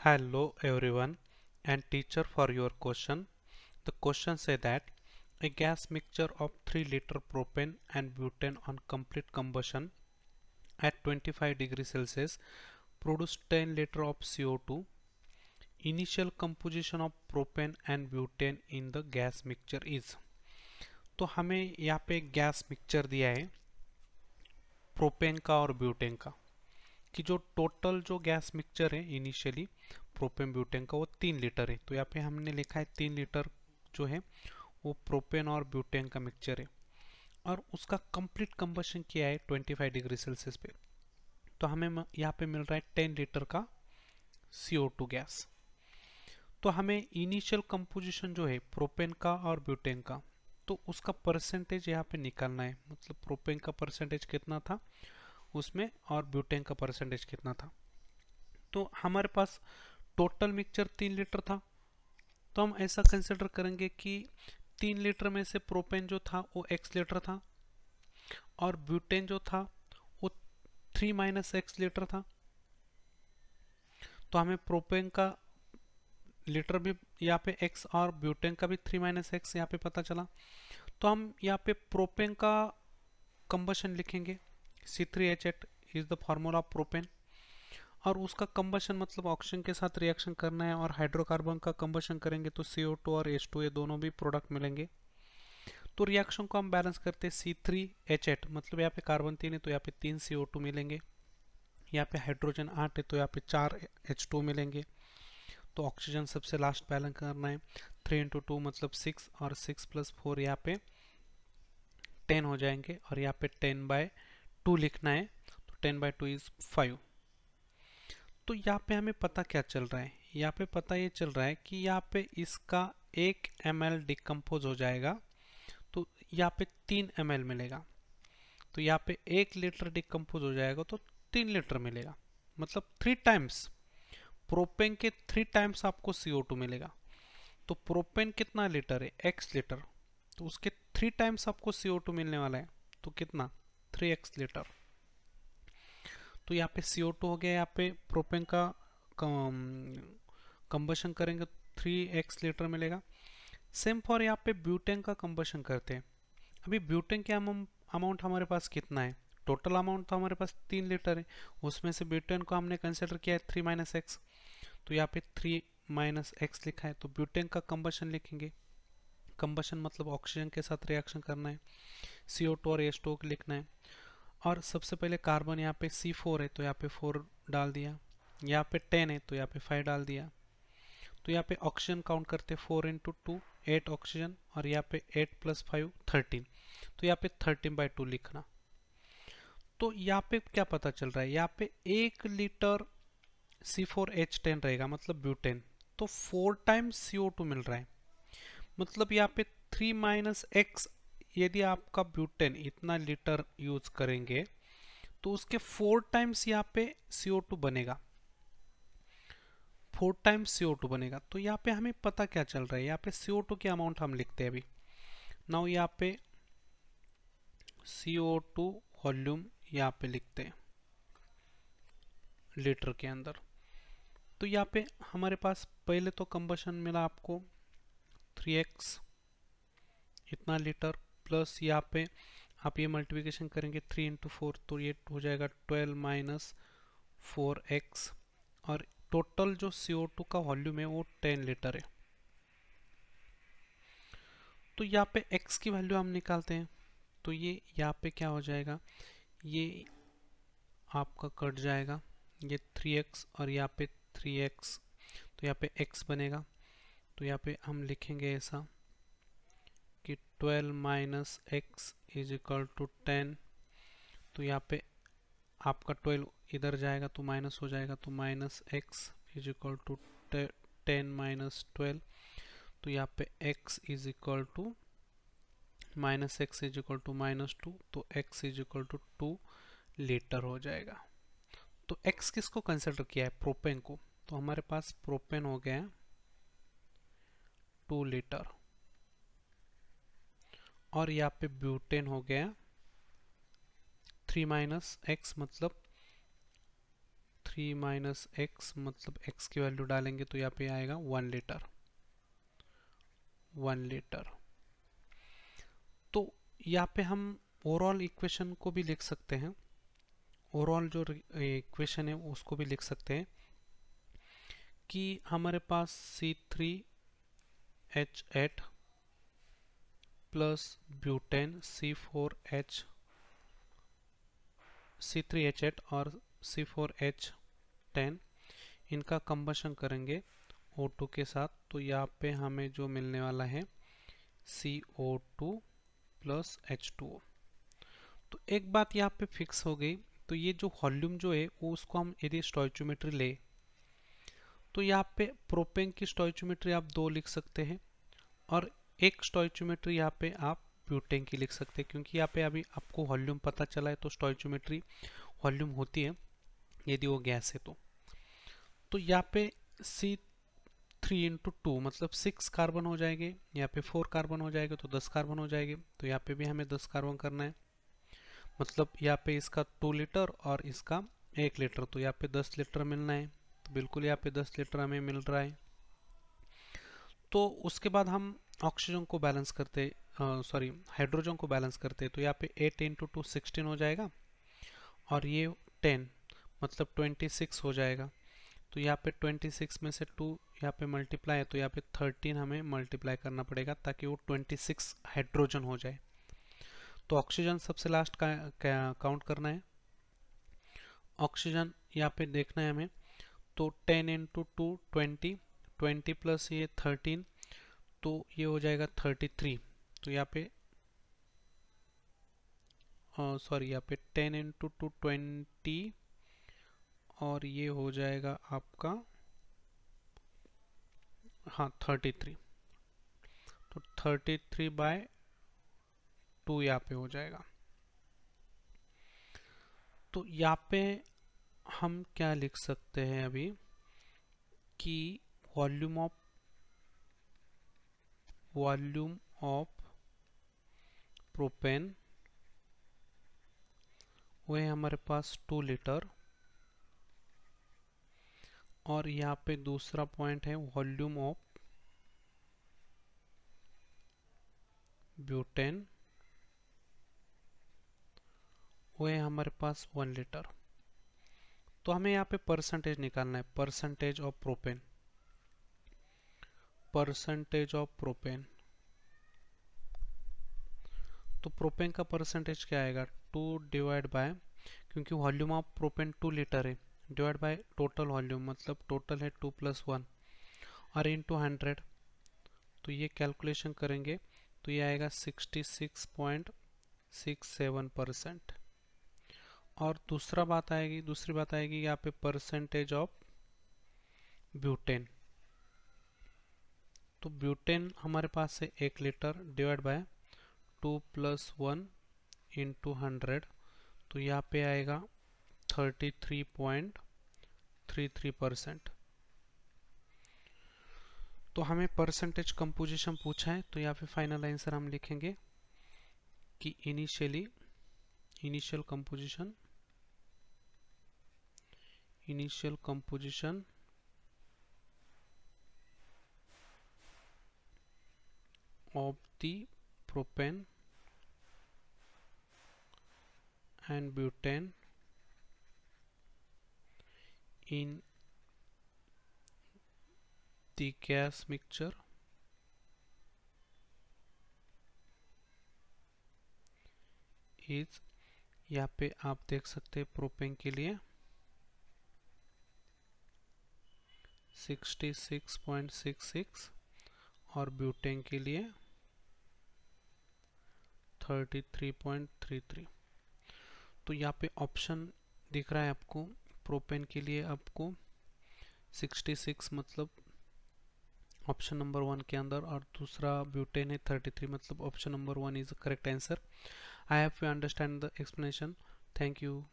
Hello everyone and teacher for your question. The question say that a gas mixture of 3 liter propane and butane on complete combustion at 25 degrees Celsius produce 10 liter of CO2. Initial composition of propane and butane in the gas mixture is। तो हमें यहाँ पे gas mixture दिया है propane का और butane का कि जो टोटल जो गैस मिक्सचर है इनिशियली प्रोपेन ब्यूटेन का वो 3 लीटर है। तो यहाँ पे हमने लिखा है 3 लीटर जो है वो प्रोपेन और ब्यूटेन का मिक्सचर है और उसका कंप्लीट कंबशन किया है 25 डिग्री सेल्सियस पे। तो हमें यहाँ पे मिल रहा है 10 लीटर का CO2 गैस। तो हमें इनिशियल कंपोजिशन जो है प्रोपेन का और ब्यूटेन का तो उसका परसेंटेज यहाँ पे निकालना है। मतलब प्रोपेन का परसेंटेज कितना था उसमें और ब्यूटेन का परसेंटेज कितना था। तो हमारे पास टोटल मिक्सचर 3 लीटर था तो हम ऐसा कंसिडर करेंगे कि 3 लीटर में से प्रोपेन जो था वो x लीटर था और ब्यूटेन जो था वो 3 माइनस x लीटर था। तो हमें प्रोपेन का लीटर भी यहाँ पे x और ब्यूटेन का भी 3 माइनस x यहाँ पे पता चला। तो हम यहाँ पे प्रोपेन का कंबशन लिखेंगे C3H8 is the formula of propane और उसका कंबशन मतलब ऑक्सीजन के साथ रिएक्शन करना है और हाइड्रोकार्बन का कंबशन करेंगे तो CO2 और H2 ये दोनों भी प्रोडक्ट मिलेंगे। तो रिएक्शन को हम बैलेंस करते हैं C3H8 मतलब यहाँ पे कार्बन 3 है तो यहाँ पे 3 CO2 मिलेंगे, यहाँ पे हाइड्रोजन 8 है तो यहाँ पे 4 H2 मिलेंगे। तो ऑक्सीजन सबसे लास्ट बैलेंस करना है 3 इंटू 2 मतलब 6 और 6 प्लस 4 यहाँ पे 10 हो जाएंगे और यहाँ पे 10/2 लिखना है तो 10/2 इज 5। तो यहाँ पे हमें पता क्या चल रहा है, यहाँ पे पता ये चल रहा है कि यहाँ पे इसका 1 ml डिकम्पोज हो जाएगा तो यहाँ पे 3 ml मिलेगा। तो यहाँ पे 1 लीटर डिकम्पोज हो जाएगा तो 3 लीटर मिलेगा मतलब 3 टाइम्स प्रोपेन के 3 टाइम्स आपको CO2 मिलेगा। तो प्रोपेन कितना लीटर है x लीटर तो उसके 3 टाइम्स आपको CO2 मिलने वाला है तो कितना 3x लीटर। तो यहाँ पे CO2 हो गया, यहाँ पे प्रोपेन का कंबशन करेंगे 3x लीटर मिलेगा। सेम फॉर यहाँ पे ब्यूटेन का कंबशन करते हैं। अभी ब्यूटेन के अमाउंट हमारे पास कितना है, टोटल अमाउंट तो हमारे पास 3 लीटर है, उसमें से ब्यूटेन को हमने कंसिडर किया है 3 माइनस एक्स तो यहाँ पे 3 माइनस एक्स लिखा है। तो ब्यूटेन का कंबशन लिखेंगे, कंबशन मतलब ऑक्सीजन के साथ रिएक्शन करना है, CO2 और H2 लिखना है और सबसे पहले कार्बन यहाँ पे C4 है तो यहाँ पे 4 डाल दिया, यहाँ पे 10 है तो यहाँ पे 5 डाल दिया। तो यहाँ पे ऑक्सीजन काउंट करते 4 इंटू 2 8 ऑक्सीजन और यहाँ पे 8 प्लस 5 13 तो यहाँ पे 13/2 लिखना। तो यहाँ पे क्या पता चल रहा है, यहाँ पे 1 लीटर C4H10 रहेगा मतलब ब्यूटेन तो 4 टाइम्स CO2 मिल रहा है। मतलब यहाँ पे 3 माइनस एक्स यदि आपका ब्यूटेन इतना लीटर यूज करेंगे तो उसके 4 टाइम्स यहाँ पे CO2 बनेगा, 4 टाइम्स CO2 बनेगा। तो यहाँ पे हमें पता क्या चल रहा है, यहाँ पे CO2 की अमाउंट हम लिखते हैं अभी। नाउ यहाँ पे CO2 वॉल्यूम यहाँ पे लिखते हैं लीटर के अंदर। तो यहाँ पे हमारे पास पहले तो कंबशन मिला आपको 3x इतना लीटर प्लस यहाँ पे आप ये मल्टीप्लिकेशन करेंगे 3 इंटू 4 तो ये हो जाएगा 12 माइनस 4x और टोटल जो CO2 का वॉल्यूम है वो 10 लीटर है। तो यहाँ पे x की वैल्यू हम निकालते हैं तो ये यहाँ पे क्या हो जाएगा, ये आपका कट जाएगा, ये 3x और यहाँ पे 3x तो यहाँ पे x बनेगा। तो यहाँ पे हम लिखेंगे ऐसा कि 12 minus x is equal to 10। तो यहाँ पे आपका 12 इधर जाएगा तो माइनस हो जाएगा तो minus x is equal to 10 minus 12। तो यहाँ पे x is equal to minus x is equal to minus 2 तो x is equal to 2 litre हो जाएगा। तो x किसको कंसिडर किया है, प्रोपेन को। तो हमारे पास प्रोपेन हो गया 2 लीटर और यहाँ पे ब्यूटेन हो गया 3 माइनस एक्स मतलब 3 माइनस एक्स मतलब x की वैल्यू डालेंगे तो यहाँ पे आएगा 1 लीटर। 1 लीटर। तो यहाँ पे हम ओवरऑल इक्वेशन को भी लिख सकते हैं, ओवरऑल जो इक्वेशन है उसको भी लिख सकते हैं कि हमारे पास C3H8 प्लस ब्यूटेन C3H8 और C4H10 इनका कंबशन करेंगे O2 के साथ, तो यहाँ पे हमें जो मिलने वाला है CO2 प्लस H2O। तो एक बात यहाँ पे फिक्स हो गई, तो ये जो वॉल्यूम जो है वो उसको हम यदि स्टोइचियोमेट्री ले तो यहाँ पे प्रोपेन की स्टोइचियोमेट्री आप 2 लिख सकते हैं और एक स्टोइचियोमेट्री यहाँ पे आप ब्यूटेन की लिख सकते हैं, क्योंकि यहाँ पे अभी आपको वॉल्यूम पता चला है तो स्टोइचियोमेट्री वॉल्यूम होती है यदि वो गैस है तो यहाँ पे C3 इंटू 2 मतलब 6 कार्बन हो जाएंगे, यहाँ पे 4 कार्बन हो जाएगा तो 10 कार्बन हो जाएंगे, तो यहाँ पे भी हमें 10 कार्बन करना है, मतलब यहाँ पे इसका 2 लीटर और इसका 1 लीटर, तो यहाँ पे 10 लीटर मिलना है, तो बिल्कुल यहाँ पे 10 लीटर हमें मिल रहा है। तो उसके बाद हम ऑक्सीजन को बैलेंस करते सॉरी हाइड्रोजन को बैलेंस करते, तो यहाँ पे 8 इंटू 2 16 हो जाएगा और ये 10 मतलब 26 हो जाएगा, तो यहाँ पे 26 में से 2 यहाँ पे मल्टीप्लाई है तो यहाँ पे 13 हमें मल्टीप्लाई करना पड़ेगा ताकि वो 26 हाइड्रोजन हो जाए। तो ऑक्सीजन सबसे लास्ट का काउंट करना है, ऑक्सीजन यहाँ पे देखना है हमें, तो 10 इंटू 2 20 प्लस ये 13 तो ये हो जाएगा 33, तो यहाँ पे सॉरी यहाँ पे 10 इंटू 2 20 और ये हो जाएगा आपका हाँ 33, तो 33/2 यहाँ पे हो जाएगा। तो यहाँ पे हम क्या लिख सकते हैं अभी कि वॉल्यूम ऑफ प्रोपेन वो है हमारे पास 2 लीटर और यहाँ पे दूसरा पॉइंट है वॉल्यूम ऑफ ब्यूटेन वो है हमारे पास 1 लीटर। तो हमें यहाँ पे परसेंटेज निकालना है, percentage of propane, percentage of propane. तो प्रोपेन का परसेंटेज क्या आएगा 2 डिवाइड बाय, क्योंकि वॉल्यूम ऑफ प्रोपेन 2 लीटर है, डिवाइड बाय टोटल वॉल्यूम मतलब टोटल है 2 + 1 और इंटू 100, तो ये कैलकुलेशन करेंगे तो ये आएगा 66.67%। और दूसरी बात आएगी यहाँ पे परसेंटेज ऑफ ब्यूटेन। तो ब्यूटेन हमारे पास है 1 लीटर डिवाइड बाय 2 + 1 इंटू 100, तो यहाँ पे आएगा 33.33%। तो हमें परसेंटेज कंपोजिशन पूछा है, तो यहाँ पे फाइनल आंसर हम लिखेंगे कि initial composition of the propane and butane in the gas mixture is, यहाँ पे आप देख सकते हैं प्रोपेन के लिए 66.66 और ब्यूटेन के लिए 33.33। तो यहाँ पे ऑप्शन दिख रहा है आपको, प्रोपेन के लिए आपको 66 मतलब ऑप्शन नंबर 1 के अंदर, और दूसरा ब्यूटेन है 33 मतलब option number 1 is the correct answer. I have you understand the explanation. Thank you.